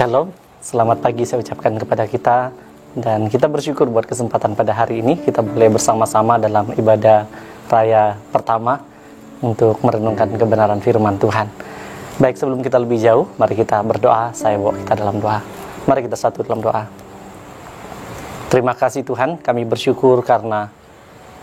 Shalom, selamat pagi saya ucapkan kepada kita. Dan kita bersyukur buat kesempatan pada hari ini kita boleh bersama-sama dalam ibadah raya pertama untuk merenungkan kebenaran firman Tuhan. Baik, sebelum kita lebih jauh, mari kita berdoa. Saya bawa kita dalam doa. Mari kita satu dalam doa. Terima kasih Tuhan, kami bersyukur karena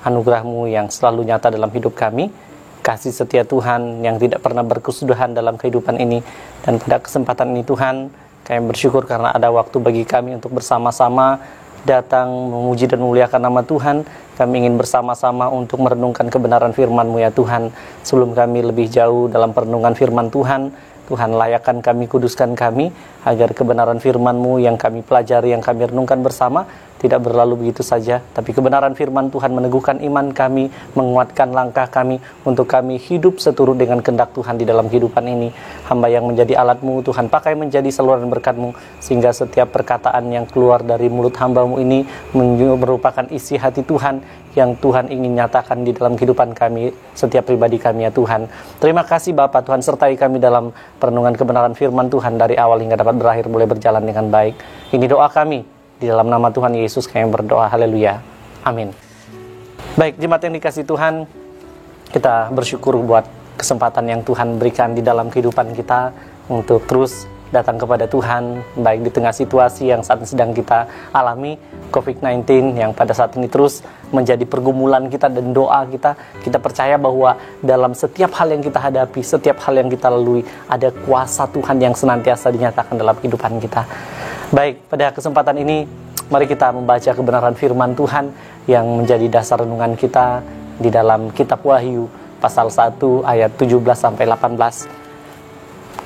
anugerah-Mu yang selalu nyata dalam hidup kami, kasih setia Tuhan yang tidak pernah berkesudahan dalam kehidupan ini. Dan pada kesempatan ini Tuhan, kami bersyukur karena ada waktu bagi kami untuk bersama-sama datang memuji dan memuliakan nama Tuhan. Kami ingin bersama-sama untuk merenungkan kebenaran firman-Mu ya Tuhan. Sebelum kami lebih jauh dalam perenungan firman Tuhan, Tuhan layakkan kami, kuduskan kami, agar kebenaran firman-Mu yang kami pelajari, yang kami renungkan bersama, tidak berlalu begitu saja, tapi kebenaran firman Tuhan meneguhkan iman kami, menguatkan langkah kami, untuk kami hidup seturut dengan kehendak Tuhan di dalam kehidupan ini. Hamba yang menjadi alat-Mu, Tuhan pakai menjadi saluran berkat-Mu, sehingga setiap perkataan yang keluar dari mulut hamba-Mu ini merupakan isi hati Tuhan, yang Tuhan ingin nyatakan di dalam kehidupan kami, setiap pribadi kami ya Tuhan. Terima kasih Bapa, Tuhan sertai kami dalam perenungan kebenaran firman Tuhan dari awal hingga dapat berakhir boleh berjalan dengan baik. Ini doa kami. Di dalam nama Tuhan Yesus kami berdoa, haleluya, amin. Baik, jemaat yang dikasih Tuhan, kita bersyukur buat kesempatan yang Tuhan berikan di dalam kehidupan kita untuk terus datang kepada Tuhan, baik di tengah situasi yang saat ini sedang kita alami, COVID-19 yang pada saat ini terus menjadi pergumulan kita dan doa kita. Kita percaya bahwa dalam setiap hal yang kita hadapi, setiap hal yang kita lalui, ada kuasa Tuhan yang senantiasa dinyatakan dalam kehidupan kita. Baik, pada kesempatan ini mari kita membaca kebenaran firman Tuhan yang menjadi dasar renungan kita di dalam kitab Wahyu pasal 1 ayat 17 sampai 18.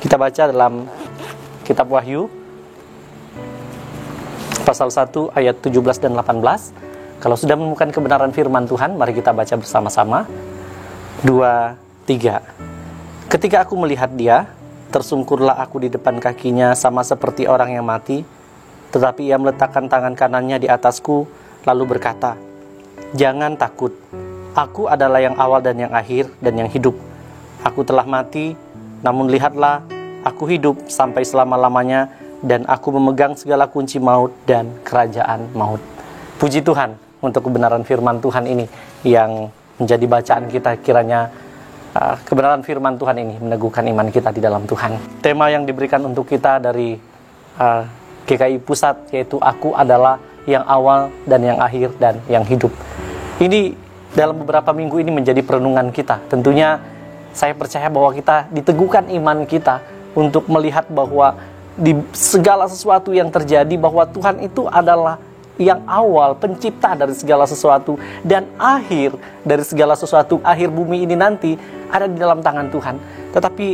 Kita baca dalam kitab Wahyu pasal 1 ayat 17 dan 18. Kalau sudah menemukan kebenaran firman Tuhan, mari kita baca bersama-sama. 2, 3. Ketika aku melihat dia, tersungkurlah aku di depan kakinya sama seperti orang yang mati. Tetapi ia meletakkan tangan kanannya di atasku, lalu berkata, "Jangan takut, aku adalah yang awal dan yang akhir dan yang hidup. Aku telah mati, namun lihatlah, aku hidup sampai selama-lamanya, dan aku memegang segala kunci maut dan kerajaan maut." Puji Tuhan untuk kebenaran firman Tuhan ini yang menjadi bacaan kita. Kiranya kebenaran firman Tuhan ini meneguhkan iman kita di dalam Tuhan. Tema yang diberikan untuk kita dari GKI Pusat yaitu aku adalah yang awal dan yang akhir dan yang hidup. Ini dalam beberapa minggu ini menjadi perenungan kita. Tentunya saya percaya bahwa kita diteguhkan iman kita untuk melihat bahwa di segala sesuatu yang terjadi, bahwa Tuhan itu adalah yang awal, pencipta dari segala sesuatu, dan akhir dari segala sesuatu. Akhir bumi ini nanti ada di dalam tangan Tuhan. Tetapi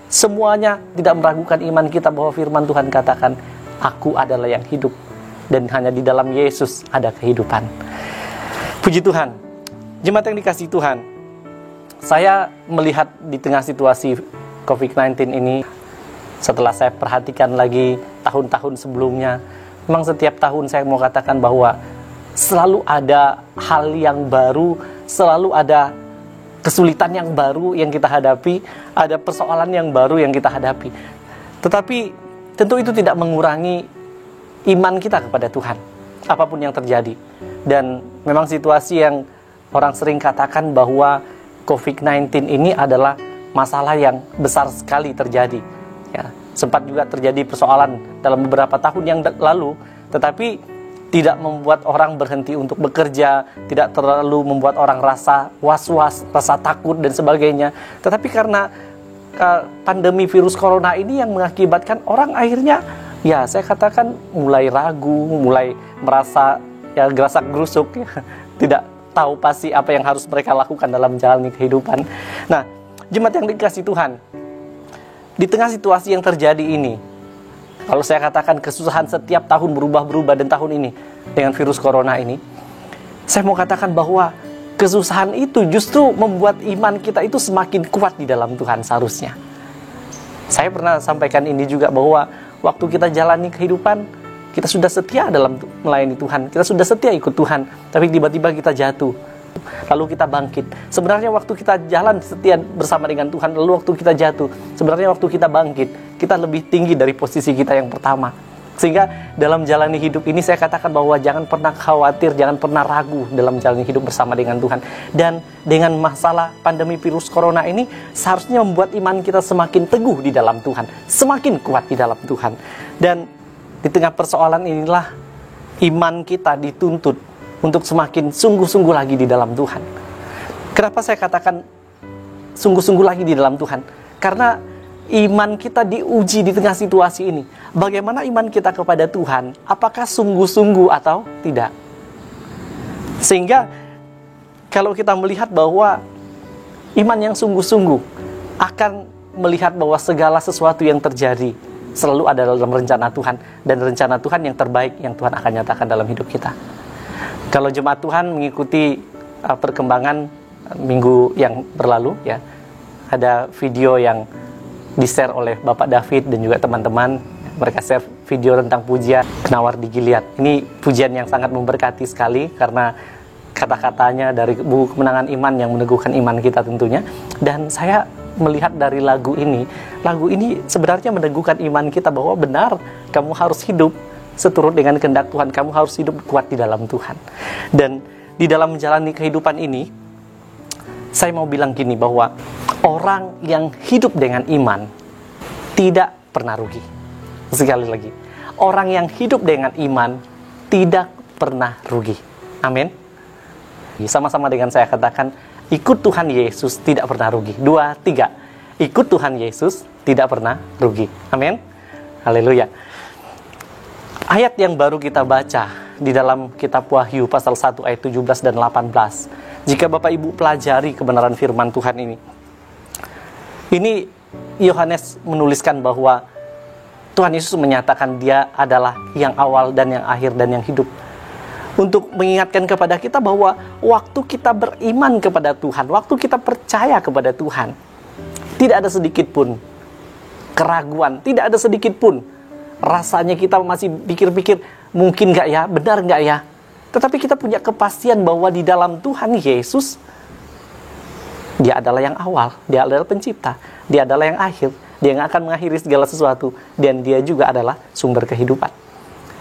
semuanya tidak meragukan iman kita bahwa firman Tuhan katakan, aku adalah yang hidup, dan hanya di dalam Yesus ada kehidupan. Puji Tuhan. Jemaat yang dikasihi Tuhan, saya melihat di tengah situasi COVID-19 ini, setelah saya perhatikan lagi tahun-tahun sebelumnya, memang setiap tahun saya mau katakan bahwa selalu ada hal yang baru, selalu ada kesulitan yang baru yang kita hadapi, ada persoalan yang baru yang kita hadapi. Tetapi tentu itu tidak mengurangi iman kita kepada Tuhan, apapun yang terjadi. Dan memang situasi yang orang sering katakan bahwa COVID-19 ini adalah masalah yang besar sekali terjadi. Ya, sempat juga terjadi persoalan dalam beberapa tahun yang lalu, tetapi tidak membuat orang berhenti untuk bekerja, tidak terlalu membuat orang rasa was-was, rasa takut dan sebagainya. Tetapi karena pandemi virus corona ini yang mengakibatkan orang akhirnya, ya saya katakan mulai ragu, mulai merasa ya gerasak-gerusuk, ya, tidak tahu pasti apa yang harus mereka lakukan dalam menjalani kehidupan. Nah, jemaat yang dikasihi Tuhan, di tengah situasi yang terjadi ini, kalau saya katakan kesusahan setiap tahun berubah-berubah, dan tahun ini dengan virus corona ini, saya mau katakan bahwa kesusahan itu justru membuat iman kita itu semakin kuat di dalam Tuhan seharusnya. Saya pernah sampaikan ini juga bahwa waktu kita jalani kehidupan, kita sudah setia dalam melayani Tuhan, kita sudah setia ikut Tuhan, tapi tiba-tiba kita jatuh, lalu kita bangkit. Sebenarnya waktu kita jalan setia bersama dengan Tuhan, lalu waktu kita jatuh, sebenarnya waktu kita bangkit, kita lebih tinggi dari posisi kita yang pertama. Sehingga dalam jalani hidup ini saya katakan bahwa jangan pernah khawatir, jangan pernah ragu dalam jalani hidup bersama dengan Tuhan. Dan dengan masalah pandemi virus corona ini seharusnya membuat iman kita semakin teguh di dalam Tuhan, semakin kuat di dalam Tuhan. Dan di tengah persoalan inilah iman kita dituntut untuk semakin sungguh-sungguh lagi di dalam Tuhan. Kenapa saya katakan sungguh-sungguh lagi di dalam Tuhan? Karena iman kita diuji di tengah situasi ini. Bagaimana iman kita kepada Tuhan? Apakah sungguh-sungguh atau tidak? Sehingga kalau kita melihat bahwa iman yang sungguh-sungguh akan melihat bahwa segala sesuatu yang terjadi selalu ada dalam rencana Tuhan, dan rencana Tuhan yang terbaik yang Tuhan akan nyatakan dalam hidup kita. Kalau jemaat Tuhan mengikuti perkembangan minggu yang berlalu, ya, ada video yang di-share oleh Bapak David dan juga teman-teman. Mereka share video tentang pujian Penawar di Gilead. Ini pujian yang sangat memberkati sekali karena kata-katanya dari buku Kemenangan Iman yang meneguhkan iman kita tentunya. Dan saya melihat dari lagu ini sebenarnya meneguhkan iman kita bahwa benar kamu harus hidup seturut dengan kehendak Tuhan, kamu harus hidup kuat di dalam Tuhan. Dan di dalam menjalani kehidupan ini, saya mau bilang gini, bahwa orang yang hidup dengan iman tidak pernah rugi. Sekali lagi, orang yang hidup dengan iman tidak pernah rugi. Amin. Sama-sama dengan saya katakan, ikut Tuhan Yesus tidak pernah rugi. 2, 3. Ikut Tuhan Yesus tidak pernah rugi. Amin. Haleluya. Ayat yang baru kita baca di dalam kitab Wahyu pasal 1 ayat 17 dan 18. Jika Bapak Ibu pelajari kebenaran firman Tuhan ini Yohanes menuliskan bahwa Tuhan Yesus menyatakan dia adalah yang awal dan yang akhir dan yang hidup. Untuk mengingatkan kepada kita bahwa waktu kita beriman kepada Tuhan, waktu kita percaya kepada Tuhan, tidak ada sedikit pun keraguan, tidak ada sedikit pun rasanya kita masih pikir-pikir, mungkin nggak ya, benar nggak ya. Tetapi kita punya kepastian bahwa di dalam Tuhan Yesus, Dia adalah yang awal, Dia adalah pencipta, Dia adalah yang akhir, Dia yang akan mengakhiri segala sesuatu, dan Dia juga adalah sumber kehidupan.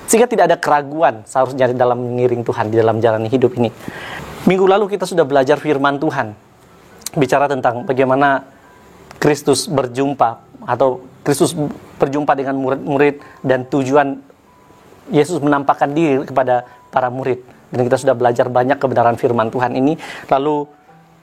Sehingga tidak ada keraguan seharusnya dalam mengiring Tuhan di dalam jalan hidup ini. Minggu lalu kita sudah belajar firman Tuhan, bicara tentang bagaimana Kristus berjumpa, atau Kristus berjumpa dengan murid-murid, dan tujuan Yesus menampakkan diri kepada para murid. Dan kita sudah belajar banyak kebenaran firman Tuhan ini. Lalu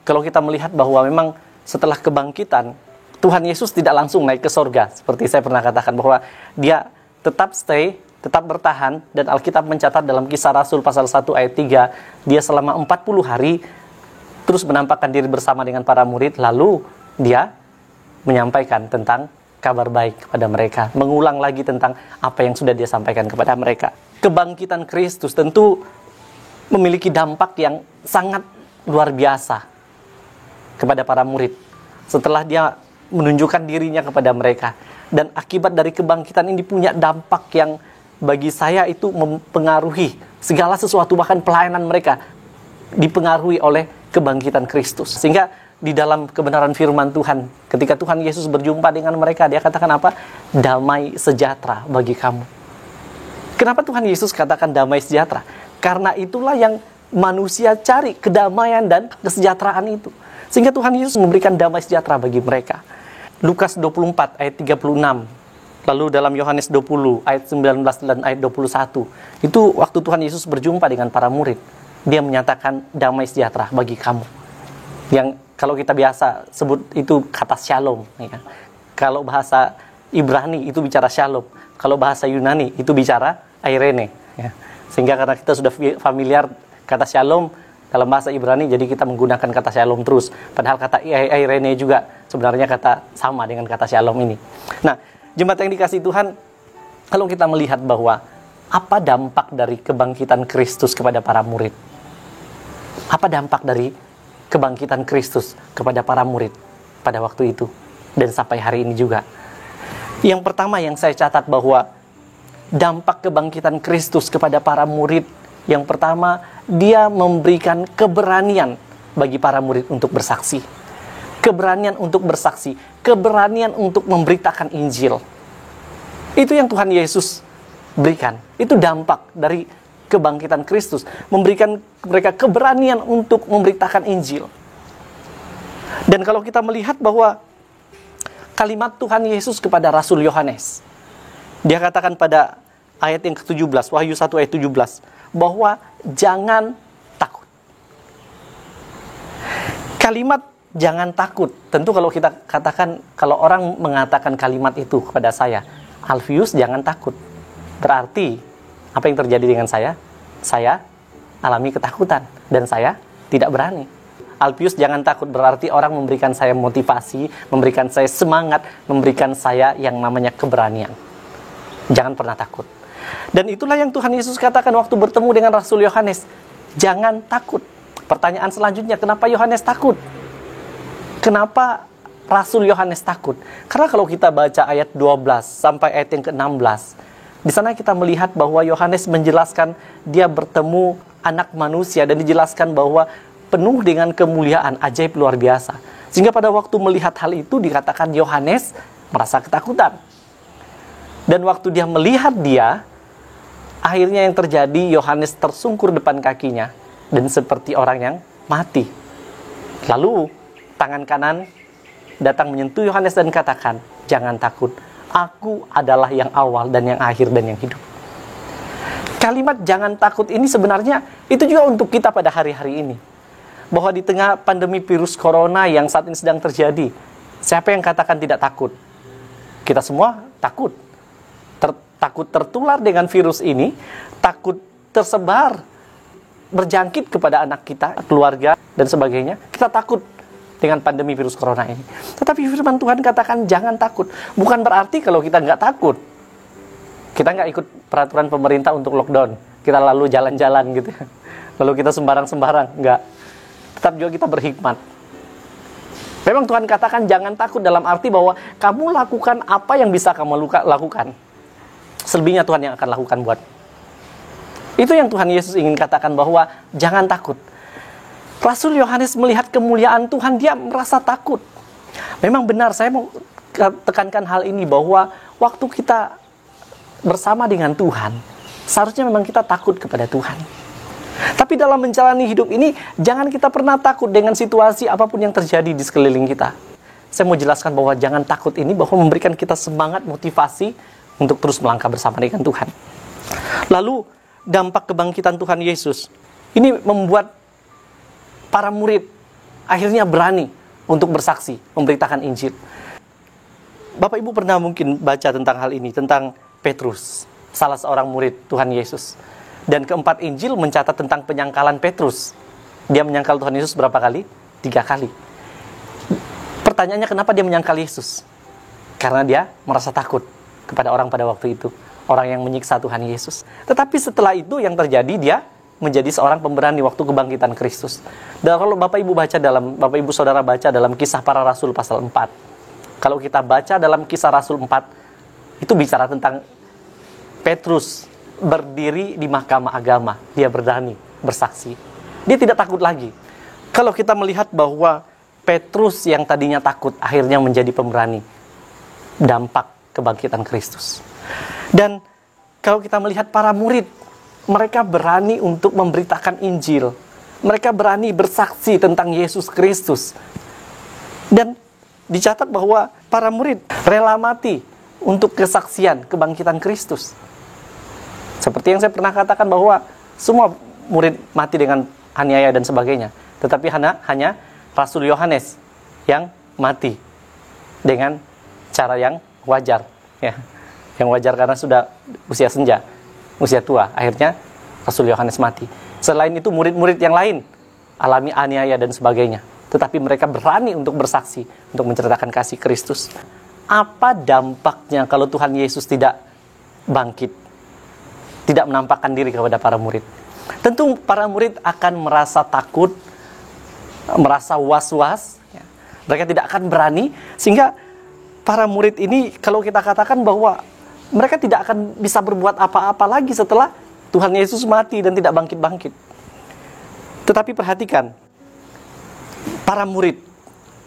kalau kita melihat bahwa memang setelah kebangkitan, Tuhan Yesus tidak langsung naik ke sorga. Seperti saya pernah katakan bahwa Dia tetap stay, tetap bertahan. Dan Alkitab mencatat dalam Kisah Rasul pasal 1 ayat 3, Dia selama 40 hari terus menampakkan diri bersama dengan para murid. Lalu Dia menyampaikan tentang kabar baik kepada mereka, mengulang lagi tentang apa yang sudah Dia sampaikan kepada mereka. Kebangkitan Kristus tentu memiliki dampak yang sangat luar biasa kepada para murid setelah Dia menunjukkan dirinya kepada mereka. Dan akibat dari kebangkitan ini punya dampak yang bagi saya itu mempengaruhi segala sesuatu, bahkan pelayanan mereka dipengaruhi oleh kebangkitan Kristus. Sehingga di dalam kebenaran firman Tuhan, ketika Tuhan Yesus berjumpa dengan mereka, Dia katakan apa? Damai sejahtera bagi kamu. Kenapa Tuhan Yesus katakan damai sejahtera? Karena itulah yang manusia cari, kedamaian dan kesejahteraan itu. Sehingga Tuhan Yesus memberikan damai sejahtera bagi mereka. Lukas 24 ayat 36, lalu dalam Yohanes 20 ayat 19 dan ayat 21, itu waktu Tuhan Yesus berjumpa dengan para murid, Dia menyatakan damai sejahtera bagi kamu. Yang kalau kita biasa sebut itu kata shalom, ya. Kalau bahasa Ibrani itu bicara shalom, kalau bahasa Yunani itu bicara airene, ya. Sehingga karena kita sudah familiar kata shalom dalam bahasa Ibrani, jadi kita menggunakan kata shalom terus. Padahal kata airene juga sebenarnya kata sama dengan kata shalom ini. Nah, jemaat yang dikasihi Tuhan, kalau kita melihat bahwa apa dampak dari kebangkitan Kristus kepada para murid? Apa dampak dari kebangkitan Kristus kepada para murid pada waktu itu dan sampai hari ini juga? Yang pertama yang saya catat bahwa dampak kebangkitan Kristus kepada para murid, yang pertama dia memberikan keberanian bagi para murid untuk bersaksi. Keberanian untuk bersaksi, keberanian untuk memberitakan Injil. Itu yang Tuhan Yesus berikan. Itu dampak dari kebangkitan Kristus, memberikan mereka keberanian untuk memberitakan Injil. Dan kalau kita melihat bahwa kalimat Tuhan Yesus kepada Rasul Yohanes, dia katakan pada ayat yang ke-17, Wahyu 1 ayat 17, bahwa jangan takut. Kalimat jangan takut, tentu kalau kita katakan, kalau orang mengatakan kalimat itu kepada saya, Alfius jangan takut, berarti apa yang terjadi dengan saya? Saya alami ketakutan dan saya tidak berani. Alfius jangan takut berarti orang memberikan saya motivasi, memberikan saya semangat, memberikan saya yang namanya keberanian. Jangan pernah takut. Dan itulah yang Tuhan Yesus katakan waktu bertemu dengan Rasul Yohanes. Jangan takut. Pertanyaan selanjutnya, kenapa Yohanes takut? Kenapa Rasul Yohanes takut? Karena kalau kita baca ayat 12 sampai ayat yang ke-16, di sana kita melihat bahwa Yohanes menjelaskan dia bertemu anak manusia dan dijelaskan bahwa penuh dengan kemuliaan, ajaib luar biasa. Sehingga pada waktu melihat hal itu dikatakan Yohanes merasa ketakutan. Dan waktu dia melihat dia, akhirnya yang terjadi Yohanes tersungkur depan kakinya dan seperti orang yang mati. Lalu tangan kanan datang menyentuh Yohanes dan katakan, jangan takut. Aku adalah yang awal dan yang akhir dan yang hidup. Kalimat jangan takut ini sebenarnya itu juga untuk kita pada hari-hari ini. Bahwa di tengah pandemi virus corona yang saat ini sedang terjadi, siapa yang katakan tidak takut? Kita semua takut. Takut tertular dengan virus ini, takut tersebar, berjangkit kepada anak kita, keluarga, dan sebagainya. Kita takut dengan pandemi virus corona ini. Tetapi firman Tuhan katakan jangan takut. Bukan berarti kalau kita nggak takut, kita nggak ikut peraturan pemerintah untuk lockdown, kita lalu jalan-jalan gitu, lalu kita sembarang-sembarang, nggak. Tetap juga kita berhikmat. Memang Tuhan katakan jangan takut dalam arti bahwa kamu lakukan apa yang bisa kamu lakukan. Selebihnya Tuhan yang akan lakukan buat. Itu yang Tuhan Yesus ingin katakan bahwa jangan takut. Rasul Yohanes melihat kemuliaan Tuhan, dia merasa takut. Memang benar, saya mau tekankan hal ini bahwa waktu kita bersama dengan Tuhan, seharusnya memang kita takut kepada Tuhan. Tapi dalam menjalani hidup ini, jangan kita pernah takut dengan situasi apapun yang terjadi di sekeliling kita. Saya mau jelaskan bahwa jangan takut ini bahwa memberikan kita semangat, motivasi untuk terus melangkah bersama dengan Tuhan. Lalu, dampak kebangkitan Tuhan Yesus ini membuat para murid akhirnya berani untuk bersaksi, memberitakan Injil. Bapak Ibu pernah mungkin baca tentang hal ini, tentang Petrus, salah seorang murid Tuhan Yesus. Dan keempat Injil mencatat tentang penyangkalan Petrus. Dia menyangkal Tuhan Yesus berapa kali? 3 kali. Pertanyaannya, kenapa dia menyangkal Yesus? Karena dia merasa takut kepada orang pada waktu itu, orang yang menyiksa Tuhan Yesus. Tetapi setelah itu yang terjadi, dia menjadi seorang pemberani waktu kebangkitan Kristus. Dan kalau Bapak Ibu Saudara baca dalam Kisah Para Rasul pasal 4. Kalau kita baca dalam Kisah Rasul 4, itu bicara tentang Petrus berdiri di mahkamah agama. Dia berani bersaksi. Dia tidak takut lagi. Kalau kita melihat bahwa Petrus yang tadinya takut akhirnya menjadi pemberani. Dampak kebangkitan Kristus. Dan kalau kita melihat para murid, mereka berani untuk memberitakan Injil. Mereka berani bersaksi tentang Yesus Kristus. Dan dicatat bahwa para murid rela mati untuk kesaksian kebangkitan Kristus. Seperti yang saya pernah katakan bahwa semua murid mati dengan aniaya dan sebagainya. Tetapi hanya Rasul Yohanes yang mati dengan cara yang wajar. Ya. Yang wajar karena sudah usia senja, usia tua. Akhirnya Rasul Yohanes mati. Selain itu murid-murid yang lain alami aniaya dan sebagainya. Tetapi mereka berani untuk bersaksi, untuk menceritakan kasih Kristus. Apa dampaknya kalau Tuhan Yesus tidak bangkit, tidak menampakkan diri kepada para murid? Tentu para murid akan merasa takut, merasa was-was. Mereka tidak akan berani, sehingga para murid ini kalau kita katakan bahwa mereka tidak akan bisa berbuat apa-apa lagi setelah Tuhan Yesus mati dan tidak bangkit-bangkit. Tetapi perhatikan, para murid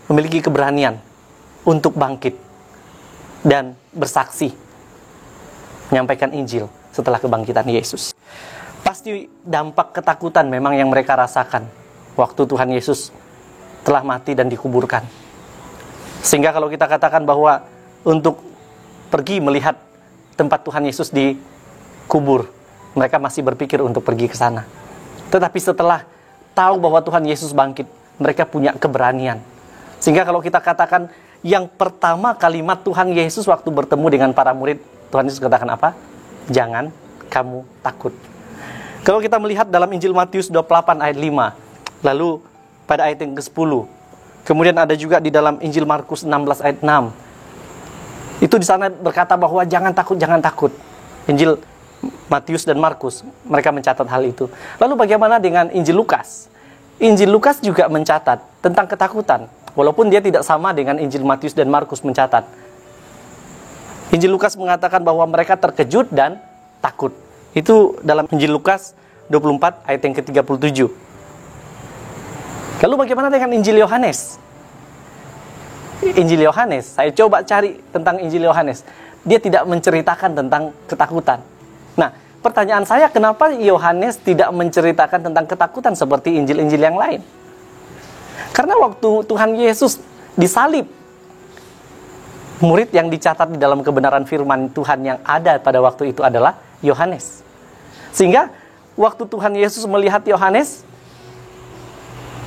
memiliki keberanian untuk bangkit dan bersaksi, menyampaikan Injil setelah kebangkitan Yesus. Pasti dampak ketakutan memang yang mereka rasakan waktu Tuhan Yesus telah mati dan dikuburkan. Sehingga kalau kita katakan bahwa untuk pergi melihat tempat Tuhan Yesus dikubur, mereka masih berpikir untuk pergi ke sana. Tetapi setelah tahu bahwa Tuhan Yesus bangkit, mereka punya keberanian. Sehingga kalau kita katakan yang pertama kalimat Tuhan Yesus waktu bertemu dengan para murid, Tuhan Yesus katakan apa? Jangan kamu takut. Kalau kita melihat dalam Injil Matius 28 ayat 5, lalu pada ayat yang ke-10, kemudian ada juga di dalam Injil Markus 16 ayat 6. Itu di sana berkata bahwa jangan takut, jangan takut. Injil Matius dan Markus, mereka mencatat hal itu. Lalu bagaimana dengan Injil Lukas? Injil Lukas juga mencatat tentang ketakutan, walaupun dia tidak sama dengan Injil Matius dan Markus mencatat. Injil Lukas mengatakan bahwa mereka terkejut dan takut. Itu dalam Injil Lukas 24 ayat yang ke-37. Lalu bagaimana dengan Injil Yohanes? Injil Yohanes, saya coba cari tentang Injil Yohanes. Dia tidak menceritakan tentang ketakutan. Nah, pertanyaan saya, kenapa Yohanes tidak menceritakan tentang ketakutan seperti Injil-Injil yang lain? Karena waktu Tuhan Yesus disalib, murid yang dicatat di dalam kebenaran firman Tuhan yang ada pada waktu itu adalah Yohanes. Sehingga waktu Tuhan Yesus melihat Yohanes,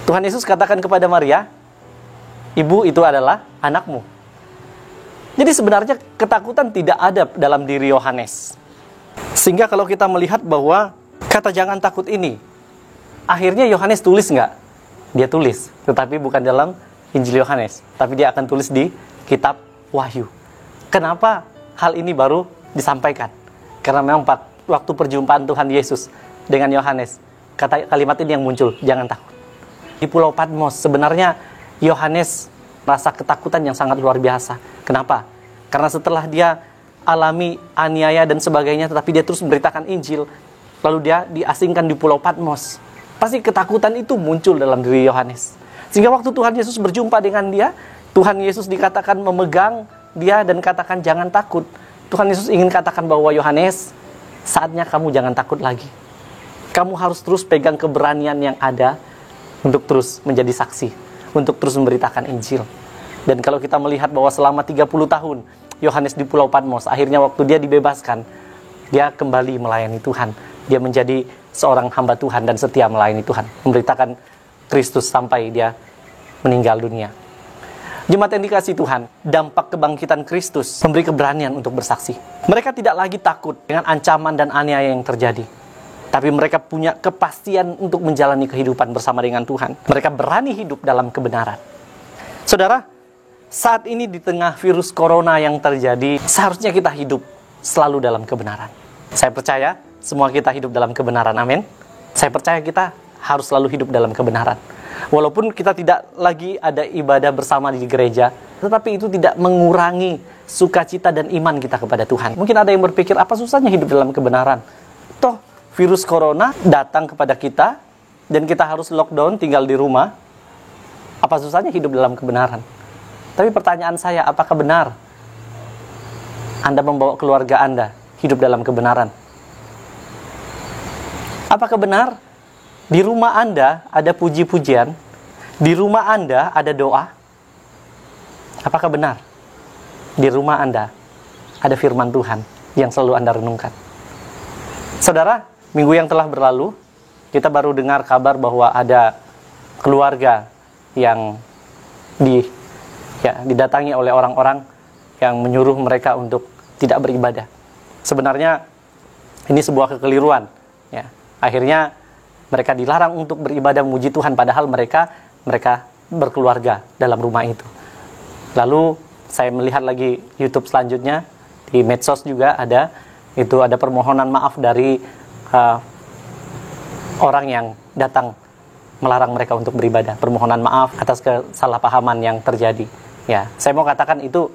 Tuhan Yesus katakan kepada Maria, ibu itu adalah anakmu. Jadi sebenarnya ketakutan tidak ada dalam diri Yohanes. Sehingga kalau kita melihat bahwa kata jangan takut ini, akhirnya Yohanes tulis nggak? Dia tulis, tetapi bukan dalam Injil Yohanes, tapi dia akan tulis di kitab Wahyu. Kenapa hal ini baru disampaikan? Karena memang waktu perjumpaan Tuhan Yesus dengan Yohanes, kalimat ini yang muncul, jangan takut. Di Pulau Patmos, sebenarnya Yohanes rasa ketakutan yang sangat luar biasa. Kenapa? Karena setelah dia alami aniaya dan sebagainya, tetapi dia terus memberitakan Injil, lalu dia diasingkan di Pulau Patmos. Pasti ketakutan itu muncul dalam diri Yohanes. Sehingga waktu Tuhan Yesus berjumpa dengan dia, Tuhan Yesus dikatakan memegang dia dan katakan jangan takut. Tuhan Yesus ingin katakan bahwa Yohanes, saatnya kamu jangan takut lagi. Kamu harus terus pegang keberanian yang ada untuk terus menjadi saksi, untuk terus memberitakan Injil. Dan kalau kita melihat bahwa selama 30 tahun Yohanes di Pulau Patmos, akhirnya waktu dia dibebaskan, dia kembali melayani Tuhan. Dia menjadi seorang hamba Tuhan dan setia melayani Tuhan, memberitakan Kristus sampai dia meninggal dunia. Jemaat yang dikasihi Tuhan, dampak kebangkitan Kristus memberi keberanian untuk bersaksi. Mereka tidak lagi takut dengan ancaman dan aniaya yang terjadi, tapi mereka punya kepastian untuk menjalani kehidupan bersama dengan Tuhan. Mereka berani hidup dalam kebenaran. Saudara, saat ini di tengah virus corona yang terjadi, seharusnya kita hidup selalu dalam kebenaran. Saya percaya semua kita hidup dalam kebenaran, amin. Saya percaya kita harus selalu hidup dalam kebenaran. Walaupun kita tidak lagi ada ibadah bersama di gereja, tetapi itu tidak mengurangi sukacita dan iman kita kepada Tuhan. Mungkin ada yang berpikir, apa susahnya hidup dalam kebenaran? Toh, virus corona datang kepada kita, dan kita harus lockdown, tinggal di rumah. Apa susahnya hidup dalam kebenaran? Tapi pertanyaan saya, apakah benar Anda membawa keluarga Anda hidup dalam kebenaran? Apakah benar di rumah Anda ada puji-pujian, di rumah Anda ada doa? Apakah benar di rumah Anda ada firman Tuhan yang selalu Anda renungkan? Saudara, minggu yang telah berlalu, kita baru dengar kabar bahwa ada keluarga yang didatangi oleh orang-orang yang menyuruh mereka untuk tidak beribadah. Sebenarnya ini sebuah kekeliruan. Ya. Akhirnya mereka dilarang untuk beribadah memuji Tuhan, padahal mereka berkeluarga dalam rumah itu. Lalu saya melihat lagi YouTube selanjutnya, di medsos juga ada permohonan maaf dari orang yang datang melarang mereka untuk beribadah. Permohonan maaf atas kesalahpahaman yang terjadi. Ya, saya mau katakan itu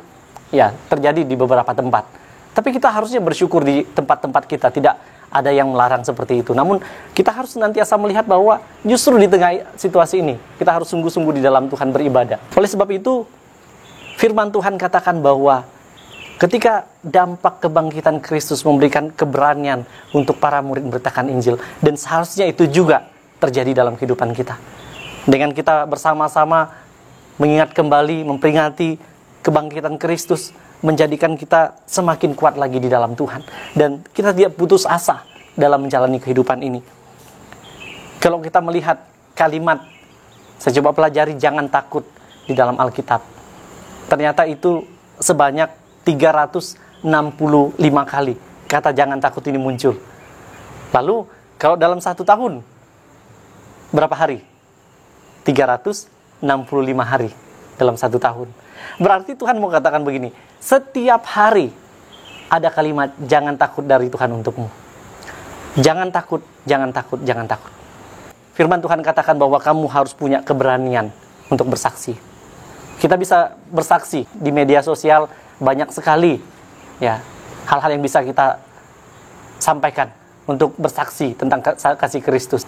ya terjadi di beberapa tempat. Tapi kita harusnya bersyukur di tempat-tempat kita tidak ada yang melarang seperti itu. Namun kita harus senantiasa melihat bahwa justru di tengah situasi ini kita harus sungguh-sungguh di dalam Tuhan beribadah. Oleh sebab itu firman Tuhan katakan bahwa ketika dampak kebangkitan Kristus memberikan keberanian untuk para murid memberitakan Injil, dan seharusnya itu juga terjadi dalam kehidupan kita. Dengan kita bersama-sama mengingat kembali, memperingati kebangkitan Kristus, menjadikan kita semakin kuat lagi di dalam Tuhan. Dan kita tidak putus asa dalam menjalani kehidupan ini. Kalau kita melihat kalimat, saya coba pelajari jangan takut di dalam Alkitab. Ternyata itu sebanyak 365 kali kata jangan takut ini muncul. Lalu kalau dalam 1 tahun, berapa hari? 365 hari dalam 1 tahun. Berarti Tuhan mau katakan begini, setiap hari ada kalimat jangan takut dari Tuhan untukmu. Jangan takut, jangan takut, jangan takut. Firman Tuhan katakan bahwa kamu harus punya keberanian untuk bersaksi. Kita bisa bersaksi di media sosial banyak sekali ya hal-hal yang bisa kita sampaikan untuk bersaksi tentang kasih Kristus.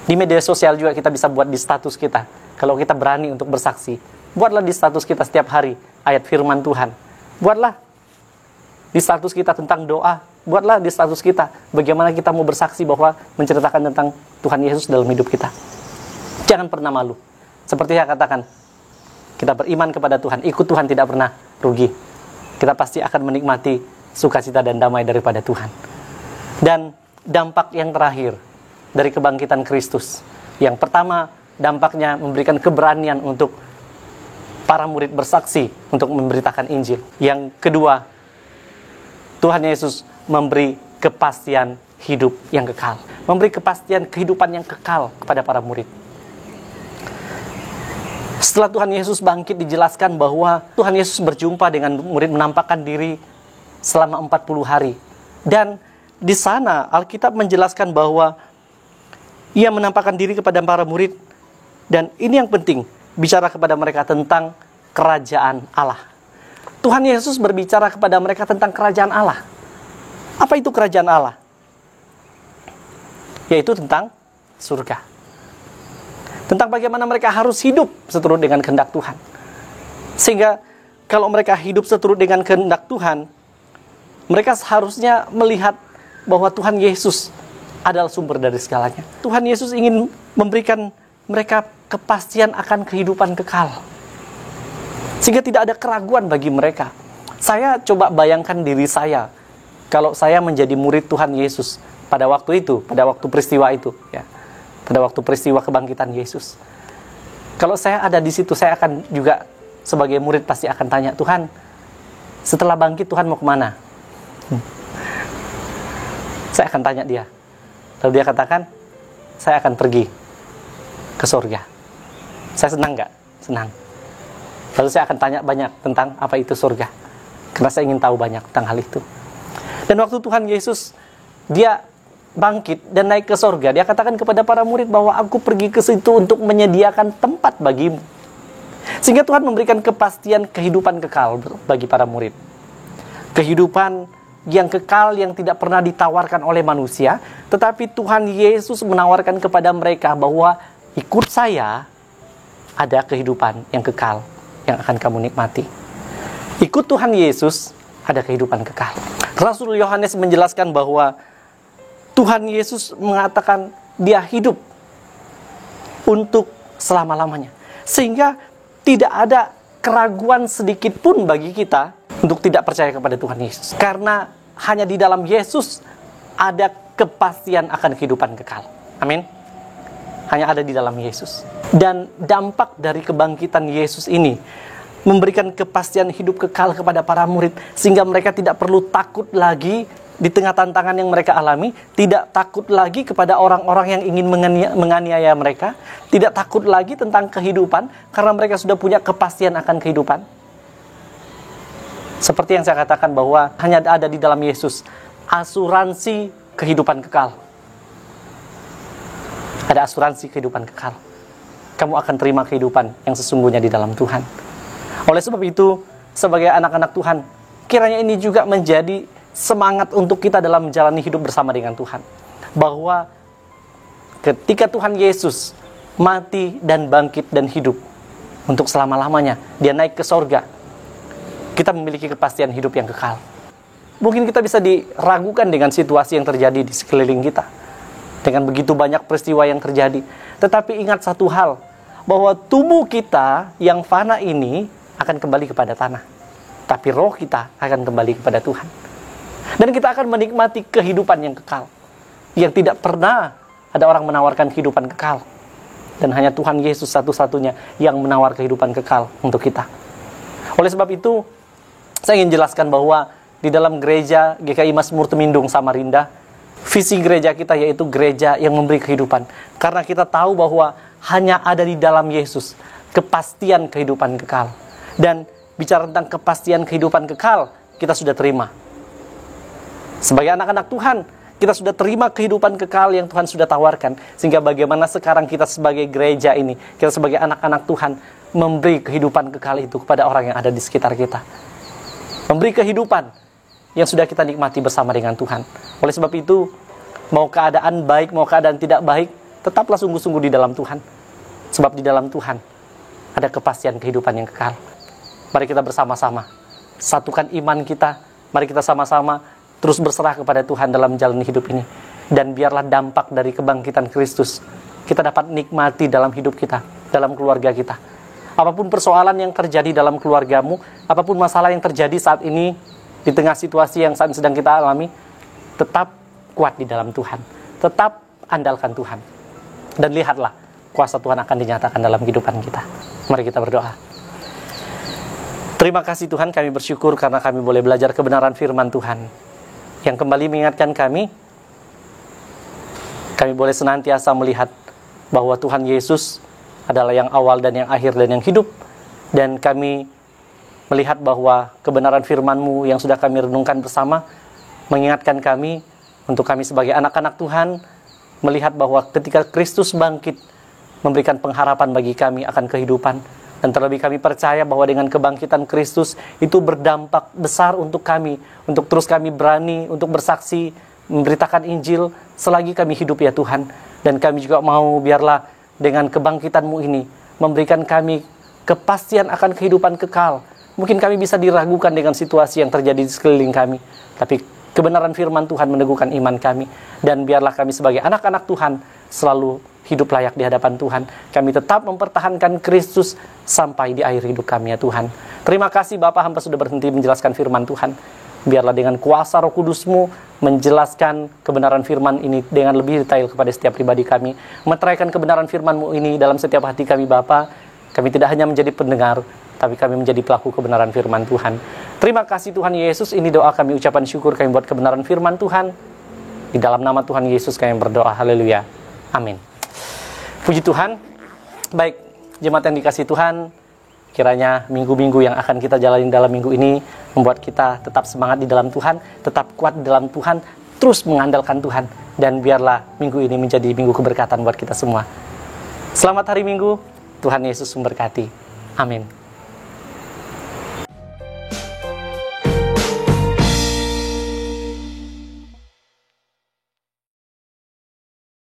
Di media sosial juga kita bisa buat di status kita. Kalau kita berani untuk bersaksi, buatlah di status kita setiap hari ayat firman Tuhan. Buatlah di status kita tentang doa. Buatlah di status kita bagaimana kita mau bersaksi bahwa menceritakan tentang Tuhan Yesus dalam hidup kita. Jangan pernah malu. Seperti saya katakan, kita beriman kepada Tuhan, ikut Tuhan tidak pernah rugi. Kita pasti akan menikmati sukacita dan damai daripada Tuhan. Dan dampak yang terakhir dari kebangkitan Kristus. Yang pertama, dampaknya memberikan keberanian untuk para murid bersaksi untuk memberitakan Injil. Yang kedua, Tuhan Yesus memberi kepastian hidup yang kekal. Memberi kepastian kehidupan yang kekal kepada para murid. Setelah Tuhan Yesus bangkit, dijelaskan bahwa Tuhan Yesus berjumpa dengan murid, menampakkan diri selama 40 hari. Dan di sana Alkitab menjelaskan bahwa Ia menampakkan diri kepada para murid. Dan ini yang penting, bicara kepada mereka tentang kerajaan Allah. Tuhan Yesus berbicara kepada mereka tentang kerajaan Allah. Apa itu kerajaan Allah? Yaitu tentang surga. Tentang bagaimana mereka harus hidup seturut dengan kehendak Tuhan. Sehingga kalau mereka hidup seturut dengan kehendak Tuhan, mereka seharusnya melihat bahwa Tuhan Yesus adalah sumber dari segalanya. Tuhan Yesus ingin memberikan mereka kepastian akan kehidupan kekal. Sehingga tidak ada keraguan bagi mereka. Saya coba bayangkan diri saya, kalau saya menjadi murid Tuhan Yesus pada waktu itu, pada waktu peristiwa itu, ya, pada waktu peristiwa kebangkitan Yesus. Kalau saya ada di situ, saya akan juga sebagai murid pasti akan tanya, Tuhan, setelah bangkit Tuhan mau kemana? Saya akan tanya dia. Lalu dia katakan, saya akan pergi ke surga. Saya senang nggak? Senang. Lalu saya akan tanya banyak tentang apa itu surga. Karena saya ingin tahu banyak tentang hal itu. Dan waktu Tuhan Yesus, dia bangkit dan naik ke surga, dia katakan kepada para murid bahwa aku pergi ke situ untuk menyediakan tempat bagimu. Sehingga Tuhan memberikan kepastian kehidupan kekal bagi para murid. Kehidupan yang kekal yang tidak pernah ditawarkan oleh manusia, tetapi Tuhan Yesus menawarkan kepada mereka bahwa ikut saya, ada kehidupan yang kekal yang akan kamu nikmati. Ikut Tuhan Yesus, ada kehidupan kekal. Rasul Yohanes menjelaskan bahwa Tuhan Yesus mengatakan dia hidup untuk selama-lamanya. Sehingga tidak ada keraguan sedikit pun bagi kita untuk tidak percaya kepada Tuhan Yesus. Karena hanya di dalam Yesus ada kepastian akan kehidupan kekal. Amin. Hanya ada di dalam Yesus. Dan dampak dari kebangkitan Yesus ini memberikan kepastian hidup kekal kepada para murid. Sehingga mereka tidak perlu takut lagi di tengah tantangan yang mereka alami. Tidak takut lagi kepada orang-orang yang ingin menganiaya mereka. Tidak takut lagi tentang kehidupan. Karena mereka sudah punya kepastian akan kehidupan. Seperti yang saya katakan bahwa hanya ada di dalam Yesus asuransi kehidupan kekal. Ada asuransi kehidupan kekal. Kamu akan terima kehidupan yang sesungguhnya di dalam Tuhan. Oleh sebab itu, sebagai anak-anak Tuhan, kiranya ini juga menjadi semangat untuk kita dalam menjalani hidup bersama dengan Tuhan. Bahwa ketika Tuhan Yesus mati dan bangkit dan hidup untuk selama-lamanya, dia naik ke sorga, kita memiliki kepastian hidup yang kekal. Mungkin kita bisa diragukan dengan situasi yang terjadi di sekeliling kita, dengan begitu banyak peristiwa yang terjadi. Tetapi ingat satu hal, bahwa tubuh kita yang fana ini akan kembali kepada tanah, tapi roh kita akan kembali kepada Tuhan. Dan kita akan menikmati kehidupan yang kekal, yang tidak pernah ada orang menawarkan kehidupan kekal. Dan hanya Tuhan Yesus satu-satunya yang menawar kehidupan kekal untuk kita. Oleh sebab itu, saya ingin jelaskan bahwa di dalam gereja GKI Mazmur Temindung Samarinda, visi gereja kita yaitu gereja yang memberi kehidupan. Karena kita tahu bahwa hanya ada di dalam Yesus kepastian kehidupan kekal. Dan bicara tentang kepastian kehidupan kekal, kita sudah terima. Sebagai anak-anak Tuhan, kita sudah terima kehidupan kekal yang Tuhan sudah tawarkan. Sehingga bagaimana sekarang kita sebagai gereja ini, kita sebagai anak-anak Tuhan, memberi kehidupan kekal itu kepada orang yang ada di sekitar kita. Memberi kehidupan yang sudah kita nikmati bersama dengan Tuhan. Oleh sebab itu, mau keadaan baik, mau keadaan tidak baik, tetaplah sungguh-sungguh di dalam Tuhan. Sebab di dalam Tuhan ada kepastian kehidupan yang kekal. Mari kita bersama-sama satukan iman kita. Mari kita sama-sama terus berserah kepada Tuhan dalam menjalani hidup ini. Dan biarlah dampak dari kebangkitan Kristus kita dapat nikmati dalam hidup kita, dalam keluarga kita. Apapun persoalan yang terjadi dalam keluargamu, apapun masalah yang terjadi saat ini, di tengah situasi yang saat sedang kita alami, tetap kuat di dalam Tuhan. Tetap andalkan Tuhan. Dan lihatlah, kuasa Tuhan akan dinyatakan dalam kehidupan kita. Mari kita berdoa. Terima kasih Tuhan, kami bersyukur karena kami boleh belajar kebenaran firman Tuhan yang kembali mengingatkan kami boleh senantiasa melihat bahwa Tuhan Yesus adalah yang awal dan yang akhir dan yang hidup. Dan kami melihat bahwa kebenaran firman-Mu yang sudah kami renungkan bersama mengingatkan kami, untuk kami sebagai anak-anak Tuhan, melihat bahwa ketika Kristus bangkit, memberikan pengharapan bagi kami akan kehidupan. Dan terlebih kami percaya bahwa dengan kebangkitan Kristus itu berdampak besar untuk kami, untuk terus kami berani untuk bersaksi, memberitakan Injil selagi kami hidup ya Tuhan. Dan kami juga mau biarlah dengan kebangkitan-Mu ini memberikan kami kepastian akan kehidupan kekal. Mungkin kami bisa diragukan dengan situasi yang terjadi di sekeliling kami, tapi kebenaran firman Tuhan meneguhkan iman kami. Dan biarlah kami sebagai anak-anak Tuhan selalu hidup layak di hadapan Tuhan. Kami tetap mempertahankan Kristus sampai di akhir hidup kami ya Tuhan. Terima kasih Bapa, hamba sudah berhenti menjelaskan firman Tuhan. Biarlah dengan kuasa Roh Kudus-Mu menjelaskan kebenaran firman ini dengan lebih detail kepada setiap pribadi kami. Meteraikan kebenaran firman-Mu ini dalam setiap hati kami Bapa. Kami tidak hanya menjadi pendengar, tapi kami menjadi pelaku kebenaran firman Tuhan. Terima kasih Tuhan Yesus, ini doa kami, ucapan syukur kami buat kebenaran firman Tuhan. Di dalam nama Tuhan Yesus kami berdoa, haleluya, amin. Puji Tuhan. Baik, jemaat yang dikasihi Tuhan, kiranya minggu-minggu yang akan kita jalani dalam minggu ini membuat kita tetap semangat di dalam Tuhan, tetap kuat di dalam Tuhan, terus mengandalkan Tuhan, dan biarlah minggu ini menjadi minggu keberkatan buat kita semua. Selamat hari Minggu, Tuhan Yesus memberkati. Amin.